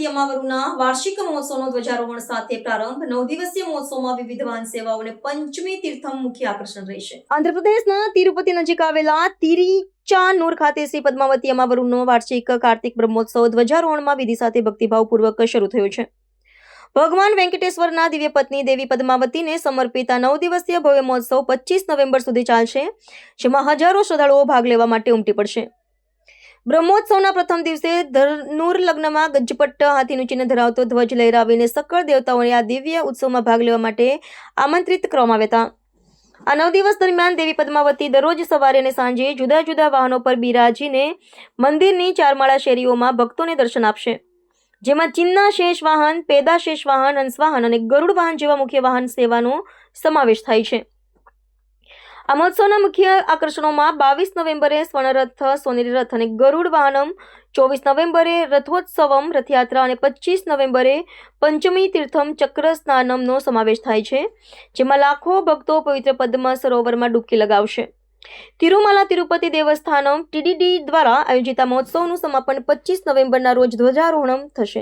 પદ્માવતી અમાવરુના વાર્ષિક મહોત્સવનો ધ્વજારોહણ સાથે પ્રારંભ 9 દિવસીય મહોત્સવમાં વિવિધ વાહન સેવાઓ અને પંચમી તીર્થમ મુખ્ય આકર્ષણ રહેશે। આંધ્રપ્રદેશના તિરુપતિ નજીક આવેલા તિરુચાનૂર ખાતે શ્રી પદ્માવતી અમાવરુનો વાર્ષિક કાર્તિક બ્રહ્મોત્સવ ધ્વજારોહણમાં વિધિ સાથે ભક્તિભાવપૂર્વક શરૂ થયો છે। ભગવાન વેંકટેશ્વરના દિવ્ય પત્ની દેવી પદ્માવતીને સમર્પિત આ 9 દિવસીય ભવ્ય મહોત્સવ 25 નવેમ્બર સુધી ચાલશે, જેમાં હજારો શ્રદ્ધાળુઓ ભાગ લેવા માટે ઉમટી પડશે। બ્રહ્મોત્સવના પ્રથમ દિવસે ધનુર લગ્નમાં ગજપટ હાથીનું ચિહ્ન ધરાવતો ધ્વજ લહેરાવીને સકળ દેવતાઓને આ દિવ્ય ઉત્સવમાં ભાગ લેવા માટે આમંત્રિત કરવામાં આવ્યા હતા। આ 9 દિવસ દરમિયાન દેવી પદ્માવતી દરરોજ સવારે અને સાંજે જુદા જુદા વાહનો પર બિરાજીને મંદિરની ચારમાળા શેરીઓમાં ભક્તોને દર્શન આપશે, જેમાં ચિન્ના શેષ વાહન, પેદા શેષ વાહન, હંસ વાહન અને ગરુડ વાહન જેવા મુખ્ય વાહન સેવાનો સમાવેશ થાય છે। આ મહોત્સવના મુખ્ય આકર્ષણોમાં 22 નવેમ્બરે સ્વર્ણરથ, સોનેરી રથ અને ગરુડ વાહનમ, 24 નવેમ્બરે રથોત્સવમ, રથયાત્રા અને 25 નવેમ્બરે પંચમી તીર્થમ ચક્ર સ્નાનમનો સમાવેશ થાય છે, જેમાં લાખો ભક્તો પવિત્ર પદ્મ સરોવરમાં ડૂબકી લગાવશે। તિરુમાલા તિરુપતિ દેવસ્થાનમ TDD દ્વારા આયોજિત આ મહોત્સવનું સમાપન 25 નવેમ્બરના રોજ ધ્વજારોહણમ થશે।